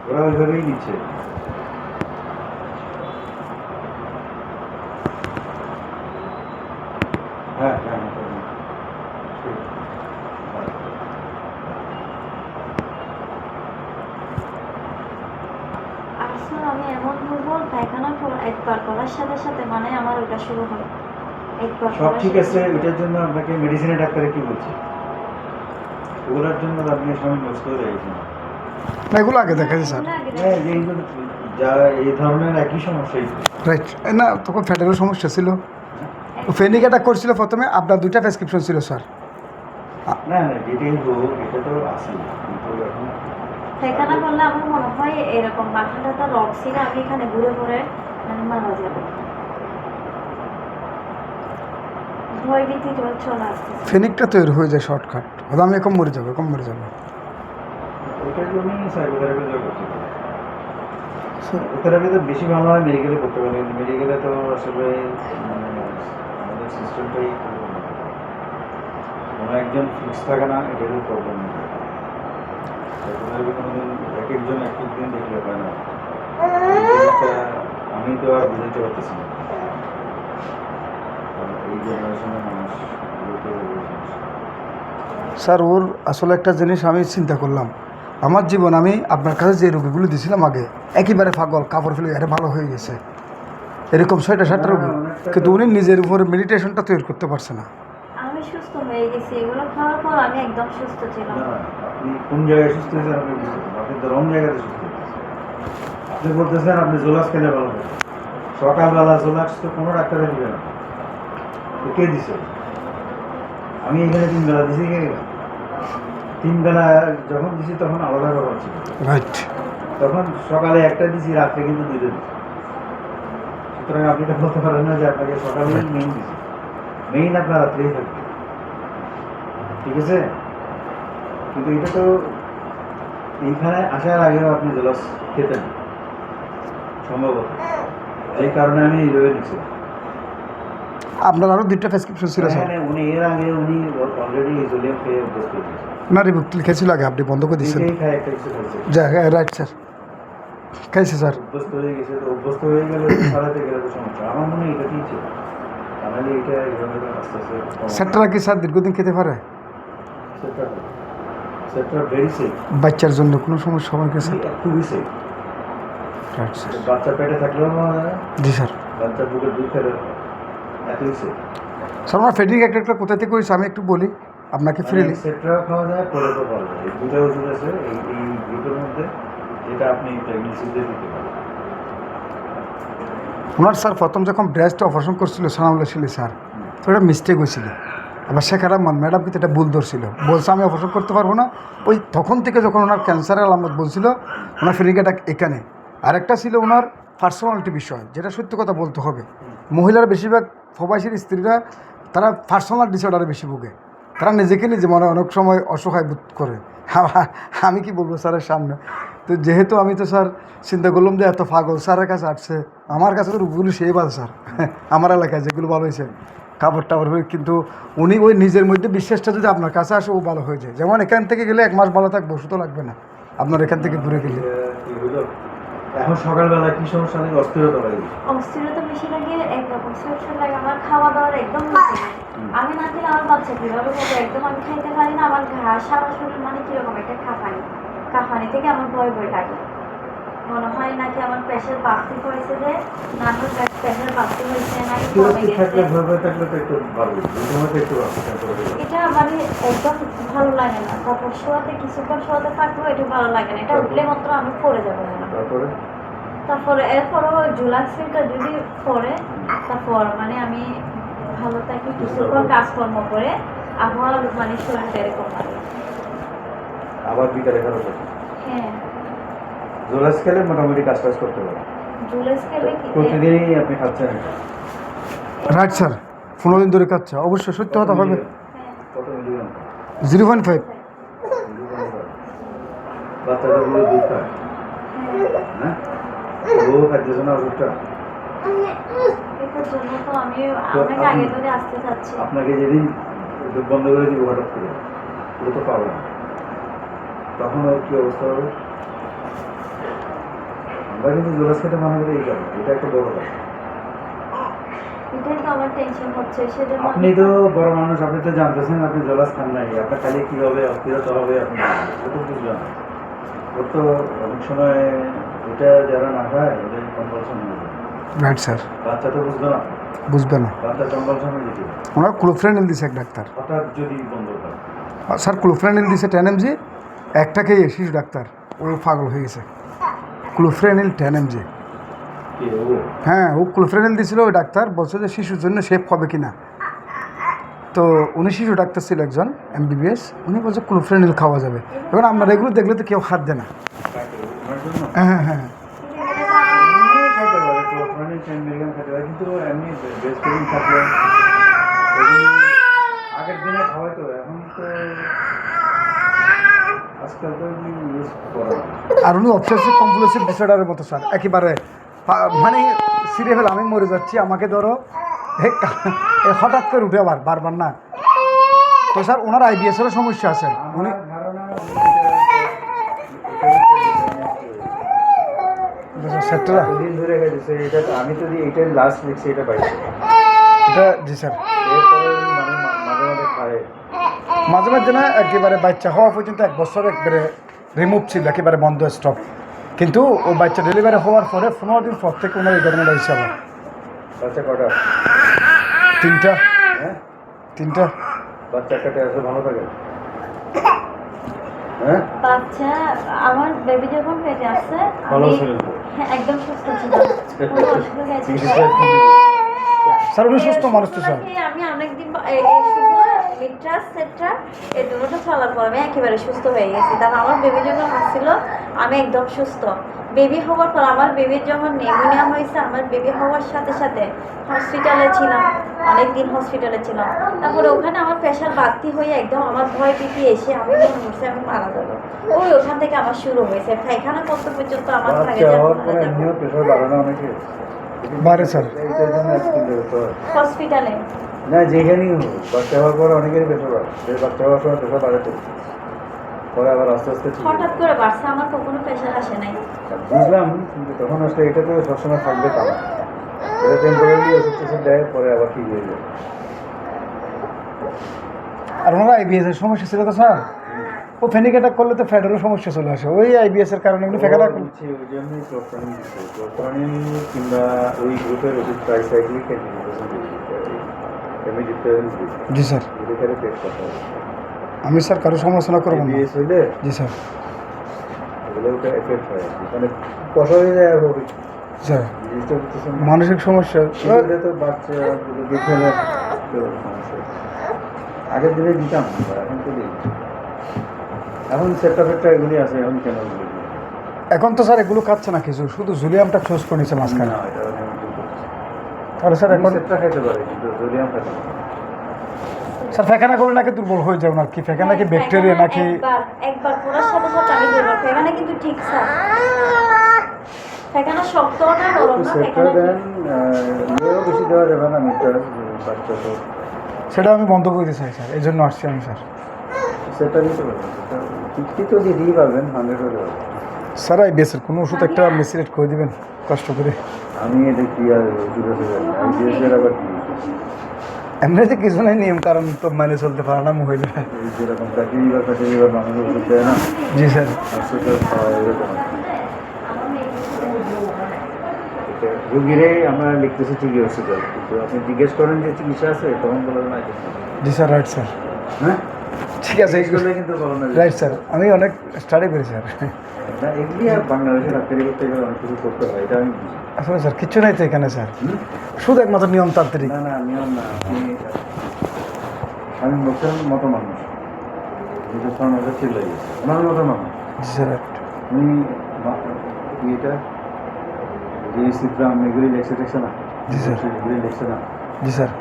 ওরা ওইভাবেই নিচ্ছে। হ্যাঁ হ্যাঁ হ্যাঁ, ঠিক। আর স্যার আমি এমন দুর্বল পায়খানা একবার করার সাথে সাথে মানে আমার ওটা শুরু হয় একবার সব করার ঠিক সাথে আছে, সাথে। ওইটার জন্য আপনাকে মেডিসিনের ডাক্তারে কি বলছে? ওগুলোর জন্য আপনি স্বামী নষ্ট হয়ে যাচ্ছেন। না এগুলো আগে হ্যাঁ দেখাইছে স্যার। এগুলো আগে হ্যাঁ, দেখেছি। এইগুলো যা এই ধরনের একই সমস্যাই তো। রাইট। না তখন ফ্যাটেরও সমস্যা ছিল। এখন ফেনিক অ্যাটাক করছিল প্রথমে, আপনার 2টা প্রেসক্রিপশন ছিল স্যার। না না, যেটাই হোক এটা তো আসেই, কিন্তু এখন পায়খানা করলে আমার মনে হয় এরকম মাথাটা তো রক ছিল, আমি এখানে ঘুরে ঘুরে মানে মারা যাবে, ভয় ভীতি চলে আসতেছে। ফেনিকটা তৈরি হয়ে যায় শর্টকাট, হয়তো আমি এখন মরে যাবো, এখন মরে যাবো। ওইটার জন্যই সাইকোথেরাপিটা করছি। সাইকোথেরাপি তো বেশি ভালো হয় মেডিকেলে করতে পারে, কিন্তু মেডিকেলে তো আসলে মানে আমাদের সিস্টেমটাই কোনো একজন ফিক্স থাকে না, এটারও প্রবলেম নেই। সাইকোথেরাপি কোনোদিন এক একজন এক এক দিন দেখলে হয় না। এই জিনিসটা আমি তো আর বুঝতে পারতেছি না, কারণ এই জেনারেশনের মানুষ এগুলোতে এই সমস্যা। স্যার ওর আসলে একটা জিনিস আমি চিন্তা করলাম, আমার জীবন আমি আপনার কাছে যে রোগীগুলো দিয়েছিলাম আগে একেবারে পাগল, কাপড় ফেলে এটা ভালো হয়ে গেছে, এরকম 6টা 7টা রোগী, কিন্তু উনি নিজের উপরে মেডিটেশনটা তৈরি করতে পারছে না। আমি সুস্থ হয়ে গেছি, এগুলো খাওয়ার পর আমি একদম সুস্থ ছিলাম। না, আপনি কোন জায়গায় সুস্থ হয়েছেন আপনি বুঝতে পারছেন, আপনি তো রং জায়গাতে সুস্থ হয়েছেন। আপনি বলতেছেন আপনি জোলাক্স খেলে ভালো হবে, সকালবেলা জোলাক্স তো কোনো ডাক্তারে দিবে না, তো কে দিছে? আমি এখানে 3 বেলা দিছি, কে? 3 বেলা যখন দিছি তখন আলাদা ব্যাপার ছিল, রাইট। তখন সকালে একটা দিছি, রাত্রে কিন্তু 2টা দিছি। সুতরাং আপনি এটা বলতে পারেন না যে আপনাকে সকালে মেইন দিছি, মেইন আপনার রাত্রেই থাকবে, ঠিক আছে? কিন্তু এটা তো এইখানে আসার আগেও আপনি জলাস খেতেন সম্ভবত, যে কারণে আমি এইভাবে দিচ্ছিলাম। আপনার আরও 2টা প্রেসক্রিপশন ছিল স্যার। হ্যাঁ, উনি এর আগে উনি অলরেডি ইজোলিয়াম খেয়ে অভ্যস্ত হয়ে গেছে। না রিবুক লিখেছিল আগে, আপনি বন্ধ করে দিচ্ছেন। এইটাই খায়, একটা কিছু খাইছে, যা রাইট স্যার, খাইছে স্যার। অভ্যস্ত হয়ে গেছে, তো অভ্যস্ত হয়ে গেলে তো ছাড়াতে গেলে তো সমস্যা। আমার মনে হয় এটাতেই ছিল, তাহলে এটা এইভাবে আস্তে আস্তে স্যারটা কি স্যার দীর্ঘদিন খেতে পারে? সেটা সেটা ভেরি সেফ, বাচ্চার জন্য কোনো সমস্যা হবে কি স্যার? খুবই সেফ। Right sir. বাচ্চা পেটে থাকলেও জি স্যার। বাচ্চা বুকের দুধ খেলে এতই সেফ। স্যার আমার ফেডিং একটা কোথা থেকে হয়েছে আমি একটু বলি আপনাকে ফ্রিলি। সেট্রাও খাওয়া যায়, পোলেটও খাওয়া যায়, এই দুটো ওষুধ আছে এই গ্রুপের মধ্যে, যেটা আপনি প্রেগনেন্সিতে দিতে পারেন। ওনার স্যার প্রথম যখন ব্রেস্ট অপারেশন করছিল সানাউল্লাহ শিলি স্যার, তো এটা মিস্টেক হয়েছিল। আবার শেখার ম্যাডাম কিন্তু এটা ভুল ধরছিল, বলছে আমি অপারেশন করতে পারবো না। ওই তখন থেকে যখন ওনার ক্যান্সারের আলামত বলছিল, ওনার ফিরিংটা এখানে। আরেকটা ছিল ওনার পার্সোনালিটি বিষয়, যেটা সত্য কথা বলতে হবে। মহিলার বেশিরভাগ প্রবাসীর স্ত্রীরা তারা পার্সোনাল ডিসঅর্ডারে বেশি ভোগে, তারা নিজেকে নিজে মনে অনেক সময় অসহায় বোধ করে। আমি কি বলবো স্যারের সামনে, তো যেহেতু আমি তো স্যার চিন্তা করলাম যে এত পাগল স্যারের কাছে আসছে, আমার কাছে তো রোগগুলো সেই ভালো স্যার, আমার এলাকায় যেগুলো ভালো হয়েছে কাপড় টাপড় হয়ে, কিন্তু উনি ওই নিজের মধ্যে বিশ্বাসটা যদি আপনার কাছে আসে ও ভালো হয়ে যায়। যেমন এখান থেকে গেলে 1 মাস ভালো থাকবো, ওষুধও লাগবে না আপনার এখান থেকে ঘুরে গেলে। কি হলো, এখন সকালবেলা কি সমস্যা নেই, অস্থিরতা লাগে। অস্থিরতা বেশি লাগে, একরকম সিলেকশন লাগে, আমার খাওয়া দাওয়ার একদম রুচি নেই। আমি না খেলে আমার বাচ্চা কীভাবে হবে, একদম আমি খাইতে পারি না, আমার ঘা সারা শরীর মানে কীরকম একটা কাঁপানি, কাঁপানি থেকে আমার ভয় ভয় লাগে, মনে হয় নাকি আমার প্রেশার বাড়তি হয়েছে, যে না প্রেশার বাড়তি হয়েছে নাকি কমে গেছে। ভয় থাকলে তো একটু ভালো, ঘুমাতে একটু এটা মানে একদম ভালো লাগে না, তারপর শোয়াতে কিছুক্ষণ শোয়াতে থাকলেও এটা ভালো লাগে না, এটা উঠলে মাত্র আমি পড়ে যাবো না। তারপরে তারপরে এরপরও জুলাক্সিনটা যদি পরে, তারপর মানে আমি ভালো থাকি, কিছুক্ষণ কাজকর্ম করে আবার মানে শরীরটা এরকম লাগে। আবার বিকালে খারাপ হচ্ছে, হ্যাঁ জোলাস খেলে মোটামুটি কাজ টাজ করতে পারে। জুলাক্স খেলে কি প্রতিদিনই আপনি খাচ্ছেন এটা? রাইট স্যার, 15 দিন ধরে খাচ্ছে, অবশ্যই সত্য কথা হবে। কত মিলিগ্রাম? 0.5। বাচ্চাটা গুলো দুধ খায়, হ্যাঁ, ও খাইতেছে না ওষুধটা? এটার জন্য তো আমি অনেক আগে ধরে আসতে চাচ্ছি। আপনাকে যেদিন দুধ বন্ধ করে দিব হঠাৎ করে, ও তো পাবে না, তখন ওর কী অবস্থা হবে? আমরা কিন্তু জোলাস খেতে মানা করি এই কারণে, এটা একটা বড় কথা। এটাই তো আমার টেনশন হচ্ছে, সেজন্য আপনি তো বড় মানুষ, আপনি তো জানতেছেন আপনি জলাস খান নাই, আপনার খালি কী হবে অস্থিরতা হবে আপনি ও তো বুঝবেন না। ওর তো অনেক সময় এটা যারা না খায় ওদের কম্পালশন হয়ে যায়। Right sir. বাচ্চা তো বুঝবে না, বুঝবে না। বাচ্চা কম্পালশন হয়ে যেতে ওনার ক্লোফ্রেনিল দিছে এক ডাক্তার। হঠাৎ যদি বন্ধ করে। স্যার ক্লোফ্রেনিল দিছে 10 mg, একটা খেয়ে শিশু ডাক্তার ও পাগল হয়ে গেছে। ক্লোফ্রেনিল 10 mg, কে ও? হ্যাঁ ও ক্লোফ্রেনিল দিছিল, ওই ডাক্তার বলছে যে শিশুর জন্য সেফ হবে কিনা। তো উনি শিশু ডাক্তার ছিল একজন MBBS, উনি বলছে ক্লোফ্রেনিল খাওয়া যাবে। এবার আপনারা এগুলো দেখলে তো কেউ হাত দেয় না। কাকে? ওনার জন্য? হ্যাঁ হ্যাঁ এমনি খাইতে পারে, ক্লোফ্রেনিল 10 মিলিগ্রাম খাইতে পারে, কিন্তু এমনি ব্রেস্ট ফিডিং থাকলে এগুলি আগের দিনে খাওয়াই তো, এখন তো আজকাল তো ইউজ করা হয়। আর উনি অবসেসিভ কম্পালসিভ ডিসঅর্ডারের মতো স্যার, একেবারে মানে সিরিয়াল আমি মরে যাচ্ছি, আমাকে ধরো হঠাৎ করে উঠে আবার বারবার না। তো স্যার ওনার IBS-এরও সমস্যা আছে। উনি আমার ধারণা সেক্টরা দিন ধরে গেছে এটা, আমি তো এটা লাস্ট লিখছি এটা পাইছি। এটা জি স্যার, এরপরে মানে মাঝে মাঝে খায়। মাঝে মাঝে না, একেবারে বাচ্চা হওয়া পর্যন্ত 1 বছর একবারে রিমুভ ছিল, একেবারে বন্ধ স্টপ। কিন্তু ও বাচ্চা ডেলিভারি হওয়ার পরে 15 দিন পর থেকে ওনার এই ঘটনাটা হয়েছে আবার। বাচ্চা কটা? 3টা। হ্যাঁ, 3টা। বাচ্চা কাটে আসলে ভালো থাকে। হ্যাঁ, বাচ্চা আমার বেবি যখন পেটে আসছে ভালো আমি ছিল। হ্যাঁ একদম সুস্থ ছিল, কোনো অসুবিধা হয়েছে না। স্যার উনি সুস্থ মানুষ তো স্যার। আমি অনেকদিন লিট্রাস সেট্রা এই দুটো চলার পর আমি একেবারে সুস্থ হয়ে গেছি। তারপর আমার বেবি যখন আসছিল আমি একদম সুস্থ। বেবি হওয়ার পর আমার বেবির যখন নিউমোনিয়া হয়েছে, আমার বেবি হওয়ার সাথে সাথে হসপিটালে ছিলাম, অনেকদিন হসপিটালে ছিলাম। তারপরে ওখানে আমার প্রেশার বাড়তি হয়ে একদম আমার ভয় ভীতি এসে আমি মনে হচ্ছে আমি মারা যাবো। ওই ওখান থেকে আমার শুরু হয়েছে পায়খানা করতে পর্যন্ত আমার থাকে বাচ্চা হওয়ার পরে এমনিও প্রেশার বাড়ে না অনেকে? বাড়ে স্যার। এইটার জন্য অ্যাক্সিডেন্ট হতো। হসপিটালে না, যেখানেই হোক বাচ্চা হওয়ার পরে অনেকেরই প্রেশার বাড়ে। বাচ্চা হওয়ার সময় প্রেশার বাড়ে তো, পরে আবার আস্তে আস্তে ঠিক হয়ে হঠাৎ যায়। করে বাড়ছে, আমার কখনো প্রেশার আসে নাই। বুঝলাম, কিন্তু তখন আসলে এটা তো সবসময় থাকবে তা না। এটা টেম্পোরারি ওষুধ টষুধ দেয়, পরে আবার ঠিক হয়ে যায়। আর ওনার IBS-এর সমস্যা ছিল তো স্যার, ও ফেনিক অ্যাটাক করলে তো ফ্যাটেরও সমস্যা চলে আসে, ওই IBS-এর কারণে উনি ফেকাটা করলে। বলছি ওই জন্যই ক্লোফ্রানিল দিচ্ছে। ক্লোফ্রানিল কিংবা ওই গ্রুপের ওষুধ ট্রাইসাইক্লিক জি স্যার, এটাকে পেট করতে হবে। আমি স্যার কারো সমালোচনা করবো না। IBS হইলে জি স্যার। এগুলো ওটা এফেক্ট হয়, মানে কষা হয়ে যায় আর হবে। স্যার জিনিসটা বুঝতেছেন না? মানসিক সমস্যা এটা তো বাচ্চা দেখে না, তো সমস্যা। আগের দিনে দিতাম আমরা, এখন তো দিই। এখন সেটটা ফেটটা এগুলি আছে, এখন কেন ওগুলি দিই? এখন তো স্যার এগুলো খাচ্ছে না কিছু, শুধু জুলিয়ামটা চুজ করে নিচ্ছে মাঝখানে। না, এটা আমি ঠিক করছি। তাহলে স্যার এখন সেটটা খাইতে পারে, কিন্তু জোডিয়াম খাইতে পারে না। স্যার ফেকানা করলে নাকি দুর্বল হয়ে যায় ওনার, কি ফেকানা কি ব্যাকটেরিয়া নাকি? একবার পড়ার সাথে সাথে আমি দুর্বল। ফেকানা কিন্তু ঠিক স্যার, ফেকানা শক্ত না নরম না, সেটটা ফেকানা দেন, ইয়েও বেশি দেওয়া যাবে না, মিটার বাচ্চা তো। সেটা আমি বন্ধ করে দিতে চাই স্যার, এই জন্য আসছি আমি স্যার। সেটটা দিতে পারবেন, সেটা ফিফটি তো দিতেই পারবেন, 100 হলে পারবেন। স্যার IBS-এর কোনো ওষুধ একটা মেসিলেট করে দিবেন কষ্ট করে। আমি এটা কি আর জুড়ে যাই, IBS-এর আবার কি? এমনিতে কিছু নাই, নিয়ম কারণ তো মানে চলতে পারে না মহিলা। এই যেরকম ফ্যাটি লিভার মানুষ ওষুধ দেয় না, জি স্যার। হসপিটাল খাওয়া এরকম আর কি। এটা রুগীরে আমরা লিখতেছি ঠিকই হসপিটাল, কিন্তু আপনি জিজ্ঞেস করেন যে চিকিৎসা আছে, তখন বলবেন না কিছু। জি স্যার, রাইট স্যার। হ্যাঁ, ঠিক আছে, এইগুলো কিন্তু বলো না। রাইট স্যার, আমি অনেক স্টাডি করি স্যার। না, এগুলি আর বাংলাদেশে ডাক্তারি করতে গেলে অনেক কিছু করতে হয়, এটা আমি বুঝি। আসলে স্যার কিচ্ছু নাই তো এখানে স্যার, হুম? শুধু একমাত্র নিয়মতান্ত্রিক। না না, নিয়ম না, আমি বলছিলাম মতো মানুষ, যেটা সমাজে ছিল ওনার মতো মানুষ। জি স্যার, রাইট। উনি এটা যে সিদ্রাম এগুলি লেখছে টেখছে না, জি স্যার। এগুলি লেখছে না, জি স্যার,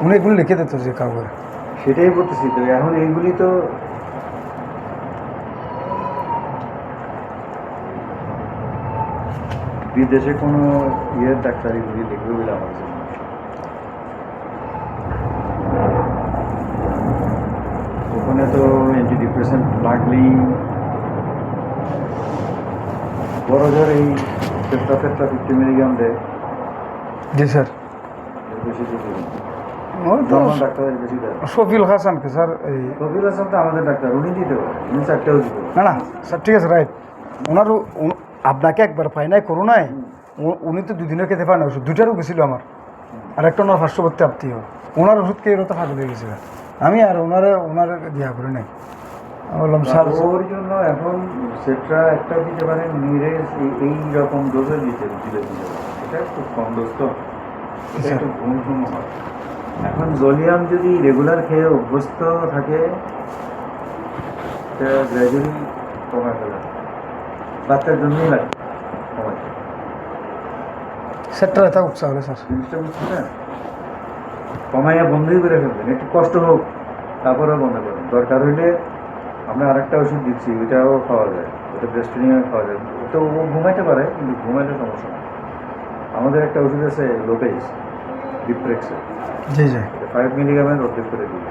উনি এগুলো লিখে দিত যে কাউকে। সেটাই বলতেছি তো। এখন এইগুলি তো বিদেশে কোনো ইয়ের ডাক্তার এগুলি লিখবে বলে আমার কাছে মনে হয়। ওখানে তো অ্যান্টিডিপ্রেসেন্ট লাগলেই বড় ধর এই সেপ্টাফেটটা 50 মিলিগ্রাম দেয়, জি স্যার। এর বেশি দিতে হবে না। ওই তো নর্মাল ডাক্তারের বেশি দেয়। শফিউল হাসানকে স্যার এই কবির হাসান তো আমাদের ডাক্তার, উনি দিতে পারে, উনি 4টেও দিতে পারে। না না স্যার ঠিক আছে রাইট। ওনারও আপনাকে একবার পাই নাই করোনায়, উনি তো দুদিনে খেতে পারেন ওষুধ, দুইটার রোগী ছিল আমার, আর একটা ওনার পার্শ্ববর্তী আত্মীয়, ওনার ওষুধ খেয়ে তো ফাঁকি হয়ে গেছে আমি আর ওনারে দিয়া করে নাই। আমি বললাম স্যার ওর জন্য এখন সেটরা একটা দিতে পারেন, নিরেজ এই রকম ডোজে দিতে দিতে দিতে পারেন। এটা একটু কম ডোজ তো, এটা একটু ঘুম ঘুম হয়। এখন জোলিয়াম যদি রেগুলার খেয়ে অভ্যস্ত থাকে, এটা গ্র্যাজুয়ালি কমায় ফেলে, বাচ্চার জন্যই লাগে কমাইতে। সেটটা এটা উৎসাহ হলে স্যার। জিনিসটা বুঝছেন, কমাইয়া বন্ধই করে ফেলবেন, একটু কষ্ট হোক তারপরেও বন্ধ করবেন। দরকার হইলে আমরা আরেকটা ওষুধ দিচ্ছি, ওইটাও খাওয়া যায়, ওটা ব্রেস্টনিংয়ে খাওয়া যায়, তো ও ঘুমাইতে পারে, কিন্তু ঘুমাইলে সমস্যা না। আমাদের একটা ওষুধ আছে লোপেজ ডিপ্রেক্সের, জি জি। 5 মিলিগ্রামের অর্ধেক করে দিই।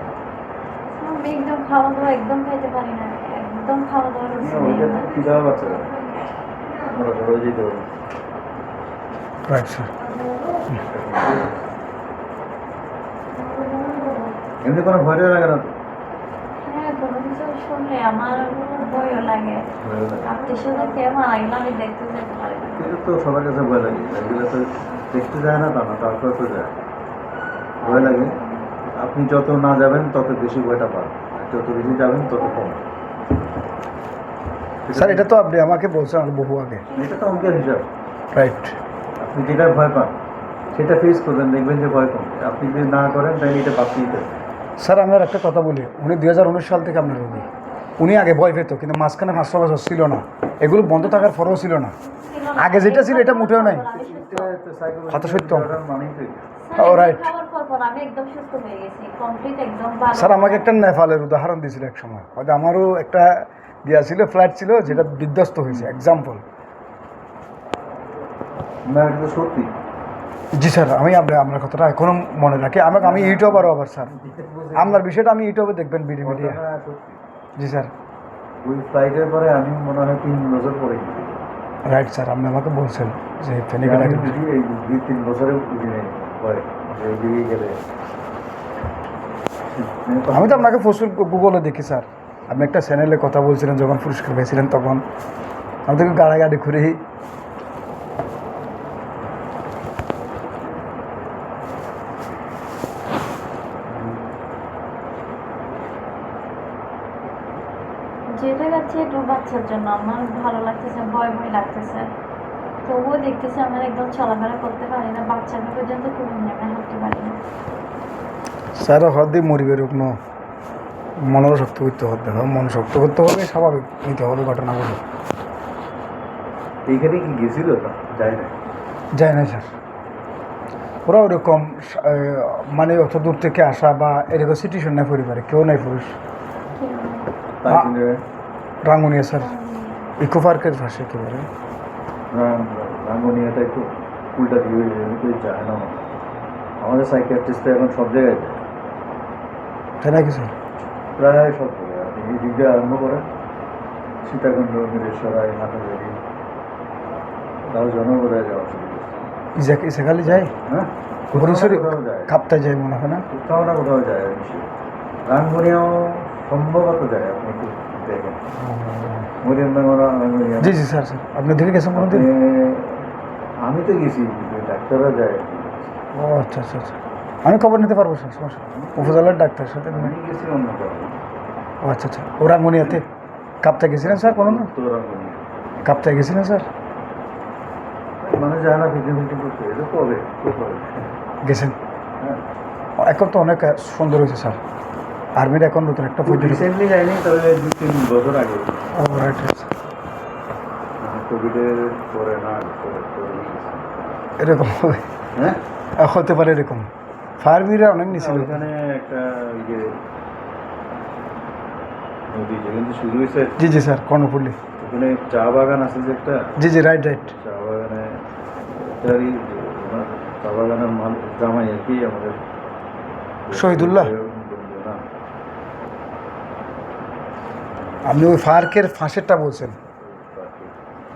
আমি একদম খাওয়া দাওয়া একদম খাইতে পারি না, একদম খাওয়া দাওয়া ওইটা কি দেওয়া বাচ্চারা আমরা ধরে যেতে পারি। Right sir. এমনি কোনো ভয় লাগে না তো? হ্যাঁ, কোনো কিছু শুনলে আমার ভয়ও লাগে। ভয় লাগে। আত্মীয় স্বজন কেউ মারা গেলে আমি দেখতে যেতে পারি না। কিন্তু তো সবার কাছে ভয় লাগে, এগুলো তো দেখতে যায় না তা না, তারপর তো যায়, ভয় লাগে। আপনি যত না যাবেন তত বেশি ভয়টা পান, আর যত বেশি যাবেন তত কম। স্যার এটা তো আপনি আমাকে বলছেন আর বহু আগে। এটা তো অঙ্কের হিসাব। রাইট। আপনি যেটা ভয় পান সেটা ফেস করবেন, দেখবেন যে ভয় কমবে। আপনি যদি না করেন তাহলে এটা বাদ দিতে হবে। স্যার আমি আর একটা কথা বলি, উনি 2019 সাল থেকে আপনার রোগী, উনি আগে ভয় পেত, কিন্তু মাঝখানে 5 বছর ছিল না, এগুলো বন্ধ থাকার পরেও ছিল না। ছিল না। আগে যেটা ছিল এটা মোটেও নাই। আমি সুস্থ। কথা সত্য। মানেই তো এটা। Sir, Oh, right. খাওয়ার পর আমি একদম সুস্থ হয়ে গেছি, কমপ্লিট একদম ভালো। স্যার আমাকে একটা নেপালের উদাহরণ দিয়েছিল এক সময়, হয়তো আমারও একটা দেওয়া ছিল, ফ্ল্যাট ছিল যেটা বিধ্বস্ত হয়েছে, এক্সাম্পল। না, এটা তো সত্যি। জি স্যার, আমি আপনার কথাটা এখনো মনে রাখি। আমি ইউটিউবারও আবার স্যার, আপনার বিষয়টা আমি ইউটিউবে দেখবেন ভিডিও মিডিয়া। কথাটা সত্যি। জি স্যার। ওই ফ্লাইটের পরে আমি মনে হয় 3 বছর পরে গেছি। রাইট স্যার, আপনি আমাকে বলছেন যে ফেনিকে আমি ডাকেন। বুঝি এই 2-3 বছরে উঠি নেই পরে, যে এদিকে গেলে। আমি তো আপনাকে প্রচুর গুগলে দেখি স্যার, আপনি একটা চ্যানেলে কথা বলছিলেন যখন পুরস্কার পেয়েছিলেন, তখন আমি তোকে গাড়াগাড়ি ঘুরে। যেটা যাচ্ছে একটু বাচ্চার জন্য আমার ভালো লাগতেছে, ভয় ভয় লাগতেছে, তবুও দেখতেছি আমার একদম চলাফেরা করতে পারি না, বাচ্চাকে পর্যন্ত খুব নেমে হাঁটতে পারি না। স্যার হদ্দি মরিবে রূপ ন, মনের শক্ত করতে হবে, মন শক্ত করতে হবে, স্বাভাবিক নিতে হবে ঘটনাগুলো। এইখানে কি গেছিল না? যাই না। যায় না স্যার, ওরা ওরকম মানে অত দূর থেকে আসা বা এরকম সিচুয়েশন নাই পরিবারে, কেউ নাই পুরুষ। রাঙ্গুনিয়া স্যার, ইকো পার্কের পাশে একেবারে। রাঙ্গনিয়াটা একটু উল্টা দিয়ে যায় না। আমাদের সাইকিয়াট্রিস্ট এখন সব জায়গায় যায়, তাই নাকি স্যার? প্রায় সব জায়গায়। আপনি এই দিক দিয়ে আরম্ভ করেন, সীতাকুণ্ড, মিরেশ্বরাই, হাটাজারি, তাও জনগণায় যাওয়া শুরু করছে। সেখানে যায়, হ্যাঁ, বরিশালে কোথাও যায়, কাপ্তায় যায় মনে হয় না? কোথাও না কোথাও যায় নিশ্চয়ই। রাঙ্গনিয়াও সম্ভবত যায়, আপনি একটু দেখেন। মরিয়ামডাঙ্গা, রাঙ্গনিয়া। জি জি স্যার, স্যার আপনি দেখে গেছেন কোনো দিন? আমি তো গেছি, কিন্তু ডাক্তাররা যায়। ও আচ্ছা আচ্ছা আচ্ছা, আমি খবর নিতে পারবো স্যার, সমস্যা নেই। উপজেলার ডাক্তার সাথে আমি গেছি অন্য কারণে। ও আচ্ছা আচ্ছা, ও রাঙ্গুনিয়াতে কাপ্তায় গেছিলেন স্যার কোনো দিন? তো রাঙ্গনিয়া কাপ্তায় গেছিলেন স্যার? মানে যায় না ফিটিং ফিটিং করতে, এটা কবে কবে গেছেন? হ্যাঁ, এখন তো অনেক সুন্দর হয়েছে স্যার, আর্মির এখন নতুন একটা পদ্ধতি। রিসেন্টলি যাইনি, তবে 2-3 বছর আগে। ও রাইট রাইট, কোভিডের পরে না, পরে গেছি। এরকম হবে, হ্যাঁ, হতে পারে এরকম। ফায়ার ব্রিগেড অনেক নিছিল। ওখানে একটা ওই যে নদী যেখান থেকে শুরু হয়েছে, জি জি স্যার, কর্ণফুলি। ওখানে চা বাগান আছে যে একটা, জি জি রাইট রাইট। চা বাগানে ওটারই ওনার চা বাগানের মাল জামাই আর কি আমাদের শহীদুল্লাহ। বন্ধু না। আপনি ওই ফায়ারকের ফাঁসেরটা বলছেন?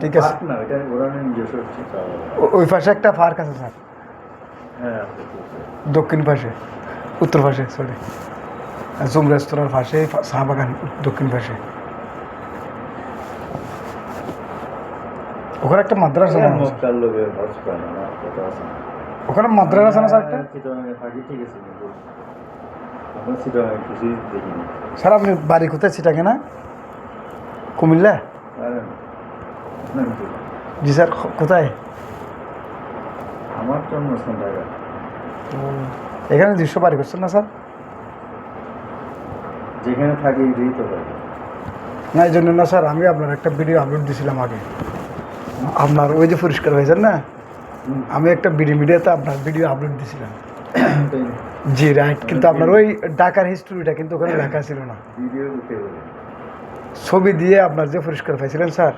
ঠিক আছে। পার্ক না, এটা ওরা নিজস্ব হচ্ছে ওই পাশে একটা পার্ক আছে স্যার, হ্যাঁ আছে, আছে। দক্ষিণ পাশে, উত্তর পাশে, সরি, জুম রেস্তোরাঁর পাশে, চা বাগান দক্ষিণ পাশে। ওখানে একটা মাদ্রাসা আছে না? মক্কার লোকে হজ করে না, কথা আছে না। ওখানে মাদ্রাসা আছে না স্যার একটা? চিটাগাঙে থাকি, ঠিক আছে, কিন্তু আমরা চিটাগাঙে কিছুই দেখিনি। স্যার আপনি বাড়ি কোথায় চিটাগে না, কুমিল্লা? আরে না, না, জি স্যার, কোথায়? আমার জন্মস্থান ঢাকা। এখানে দৃশ্য বাড়ি করছেন না স্যার? যেখানে থাকি এটাই তো হয়। না এই জন্য না স্যার, আমি আপনার একটা ভিডিও আপলোড দিয়েছিলাম আগে, আপনার ওই যে পরিষ্কার হয়েছেন না, আমি একটা মিডিয়াতে আপনার ভিডিও আপলোড দিয়েছিলাম। জি রাইট, কিন্তু আপনার ওই ঢাকার হিস্টোরিটা কিন্তু ওখানে লেখা ছিল না, ভিডিও দিতে বলে। ছবি দিয়ে আপনার যে পরিষ্কার পাইছিলেন স্যার,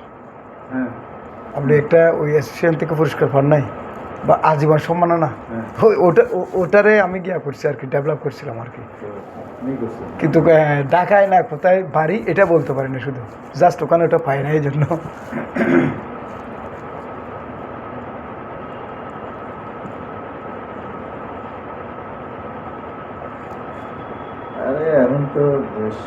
হ্যাঁ আপনি একটা ওই অ্যাসোসিয়েশন থেকে পরিষ্কার পান নাই বা আজীবন সম্মাননা, হ্যাঁ, ওটারে আমি গিয়া করছি আর কি, ডেভেলপ করছিলাম আর কি। তো আপনি করছেন। কিন্তু ঢাকায় না কোথায় বাড়ি এটা বলতে পারি না, শুধু জাস্ট ওখানে ওটা পাই না এই জন্য। আরে এখন তো বেশ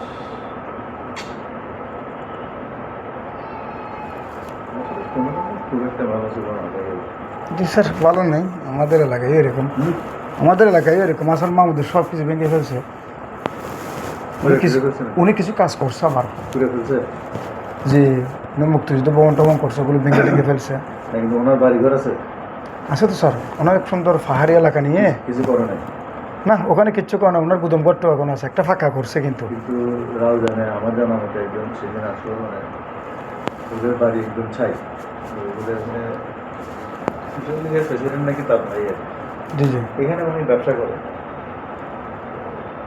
খুব একটা ভালো ছিল না, তাই বলে। জি স্যার, ভালো নেই আমাদের এলাকায় এরকম, হুম? আমাদের এলাকায় এরকম আসল মাহমুদের সব কিছু ভেঙে ফেলছে। পুরো কিছু ফেলে ফেলছে না? উনি কিছু কাজ করছে আমার, পুরো ফেলছে যে মুক্তিযুদ্ধ ভবন টবন করছে, ওগুলো ভেঙে টেঙে ফেলছে। না, কিন্তু ওনার বাড়ি ঘর আছে, আছে তো স্যার, অনেক সুন্দর পাহাড়ি এলাকা নিয়ে। কিছু করে নাই। না ওখানে কিচ্ছু করে না, ওনার গুদম গর্ত এখন আছে, একটা ফাঁকা করছে কিন্তু। কিন্তু রাও জানে, আমার জানা মতো একজন সেদিন আসলো, মানে ওদের বাড়ি একজন ছাই, তো ওদের প্রেসিডেন্ট নাকি তার ভাই আর কি। জি জি। এখানে উনি ব্যবসা করেন,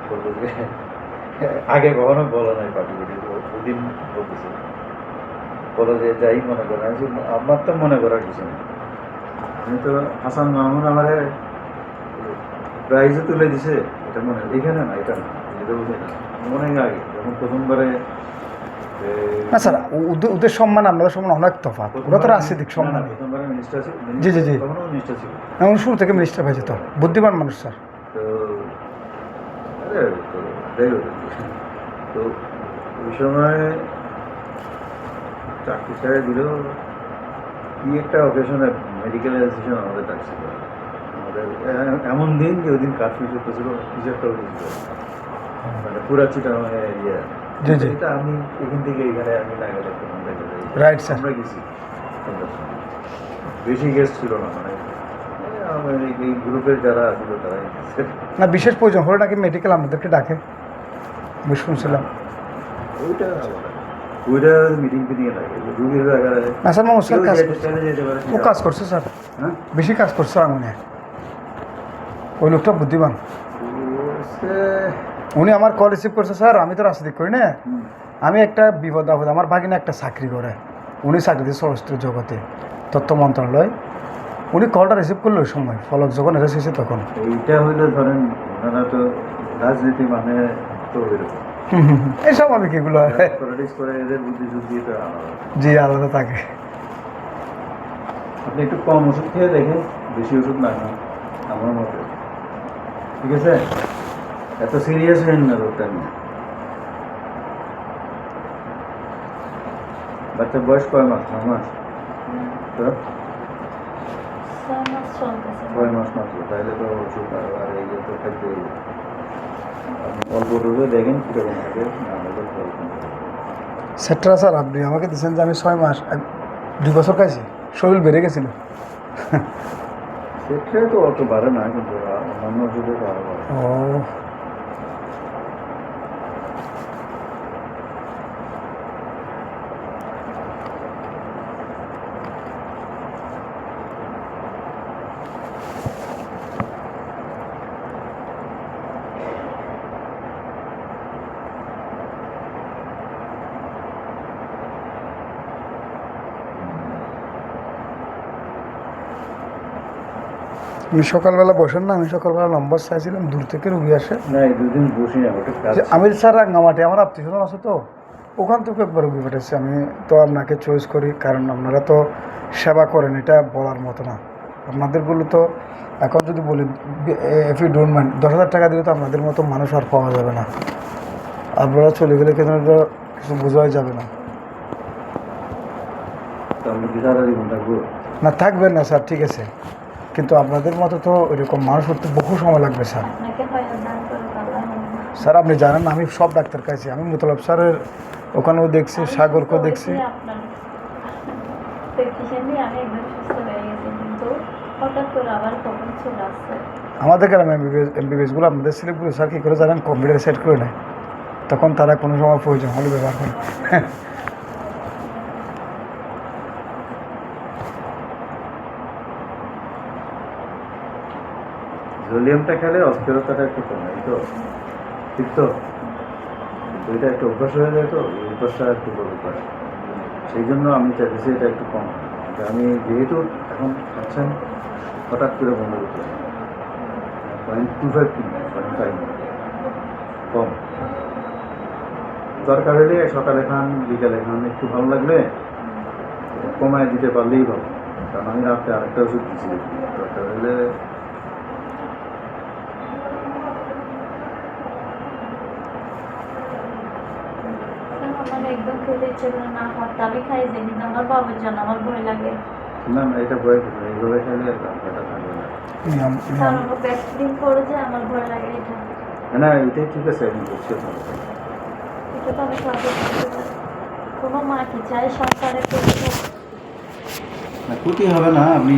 বললো যে আগে কখনো বলা নাই পার্টি পার্টি, ওদিন বলতেছে, বলো যে যাই মনে করেন। আমি বলছি, আমার তো মনে করার কিছু নেই, আমি তো হাসান মাহমুদ আমার প্রাইজে তুলে দিছে, এটা মনে এখানে না, এটা না, এটা বুঝি না, অনেক আগে যখন প্রথমবারে না স্যার, ওদের সম্মান আপনাদের সম্মান অনেক তফাৎ, ওরা তো রাজনৈতিক সম্মান। প্রথমবারে মিনিস্টার ছিল, জি, জি, জি। তখনও মিনিস্টার ছিল। এমন শুরু থেকে মিনিস্টার হয়েছে, তো বুদ্ধিমান মানুষ স্যার। তো আরে তো যাই হোক, তো ওই সময় চাকরি ছেড়ে দিলেও কি একটা অকেশনে মেডিকেল অ্যাসোসিয়েশন আমাদের ডাকছিল, আমাদের এমন দিন যে ওই দিন কারফিউ চলতেছিল, কিছু একটা হয়েছিল, মানে পুরা চিটাগাঙে ইয়ে। জি, জি। এটা আমি এখান থেকে এখানে আমি না গেলে তখন দেখা যায়। Right, sir. আমরা গেছি সন্ধ্যার সময়। বেশি গেস্ট ছিল না, মানে আমার এই গ্রুপের যারা ছিল তারাই গেছে। না বিশেষ প্রয়োজন হলে নাকি মেডিকেল আমাদেরকে ডাকে, আমি শুনছিলাম। ওইটা আলাদা। ওইটা মিটিং ফিটিংয়ে লাগে, রুগীর জায়গায় না স্যার, মামু স্যার কেউ কাজ যেতে চাইলে যেতে পারে, ও কাজ করছে স্যার, হ্যাঁ? বেশি কাজ করছে স্যার মনে হয়। ওই লোকটা বুদ্ধিমান, উনি আমার কল রিসিভ করছে স্যার, আমি তো রাজনীতি করি না, হুম। আমি একটা বিপদ আপদ, আমার ভাগিনা একটা চাকরি করে, উনি চাকরি দিয়ে চলচ্চিত্র জগতে, তথ্য মন্ত্রণালয়, উনি কলটা রিসিভ করলো ওই সময় ফলক যখন এসেছে তখন। এইটা হইলে ধরেন ওনারা তো রাজনীতি মানে তো এরকম এই স্বাভাবিক এগুলো, পলিটিক্স করে, এদের বুদ্ধি শুদ্ধি তো আলাদা। জি আলাদা থাকে। আপনি একটু কম ওষুধ খেয়ে দেখেন, বেশি ওষুধ না খান আমার মতে, ঠিক আছে? এত সিরিয়াস হবেন না রোগটা নিয়ে। বাচ্চার বয়স কয় মাস? 9 মাস? তো 6 মাস চলতেছে। 6 মাস মাত্র, তাহলে তো ওষুধ আর এই যে তো খাইতে হবে। আপনি অল্প ডোজে দেখেন কীরকম থাকে, না হলে ফল কমবে। সেটা স্যার আপনি আমাকে দিচ্ছেন যে আমি 6 মাস 2 বছর খাইছি, শরীর বেড়ে গেছিল। সেটা তো অত বাড়ে না, কিন্তু অন্যান্য ওষুধে তো আরো বাড়ে। ও আপনি সকালবেলা বসেন না, আমি সকালবেলা নম্বর চাইছিলাম, দূর থেকে রুগী আসে। না, এই দুদিন বসি না, ওটা কাজ। যে আমি স্যার রাঙ্গামাটি, আমার আত্মীয় স্বজন আছে তো, ওখান থেকে একবার রুগী পেটেছে, আমি তো আপনাকে চয়েস করি কারণ আপনারা তো সেবা করেন, এটা বলার মতো না। আপনাদেরগুলো তো এখন যদি বলি ইফ ইউ ডোন্ট মাইন্ড 10,000 টাকা দিলে তো আপনাদের মতো মানুষ আর পাওয়া যাবে না। আপনারা চলে গেলে কিন্তু এটা কিছু বোঝাই যাবে না। তো আমরা কি সারা জীবন থাকবো? না থাকবেন না স্যার, ঠিক আছে, কিন্তু আপনাদের মতো তো এরকম মানুষ করতে বহু সময় লাগবে স্যার। আপনাকে হয়তো দান করে আল্লাহ। স্যার আপনি জানেন না, আমি সব ডাক্তার কাছে, আমি মুতলাব স্যারের ওখানেও দেখছি, সাগরকেও দেখছি। আপনার প্রেসক্রিপশন দিয়ে আমি একদম সুস্থ হয়ে গেছি, কিন্তু হঠাৎ করে আবার কখন চলে আসছে। আমাদের গ্রামে এমবিবিএসগুলো আপনাদের স্লিপগুলো স্যার কী করে জানেন, কম্পিউটারে সেট করে নেয়, তখন তারা কোনো সময় প্রয়োজন হলে ব্যবহার করে। জোলিয়ামটা খেলে অস্থিরতাটা একটু কমে, এই তো ঠিক তো। কিন্তু এটা একটু অভ্যাস হয়ে যায়, তো এই অভ্যাসটা একটু বড় করে, সেই জন্য আমি চাইছি এটা একটু কম। আমি যেহেতু এখন খাচ্ছেন, হঠাৎ করে বন্ধ করতে 0.25 0.5 কম। দরকার হলে সকালে খান, বিকালে খান, একটু ভালো লাগলে কমায় দিতে পারলেই ভালো। কারণ আমি রাত্রে আরেকটা ওষুধ দিচ্ছি, দরকার হলে আমার একদম খেতে ইচ্ছে করে না খাতে, আমি খাই যে, কিন্তু আমার বাবার জন্য আমার ভয় লাগে। না না, এটা ভয় কিছু না, এইভাবে খাইলে ব্যথা থাকবে না। কারণ ও ব্যাকস্লিং করে যে আমার ভয় লাগে এটা। না এটাই ঠিক আছে, আমি বুঝতে পারবো। এটা তো আমি সহ্য করতে পারি। কোনো মা কি চায় সংসারে না ক্ষতি হবে না, আপনি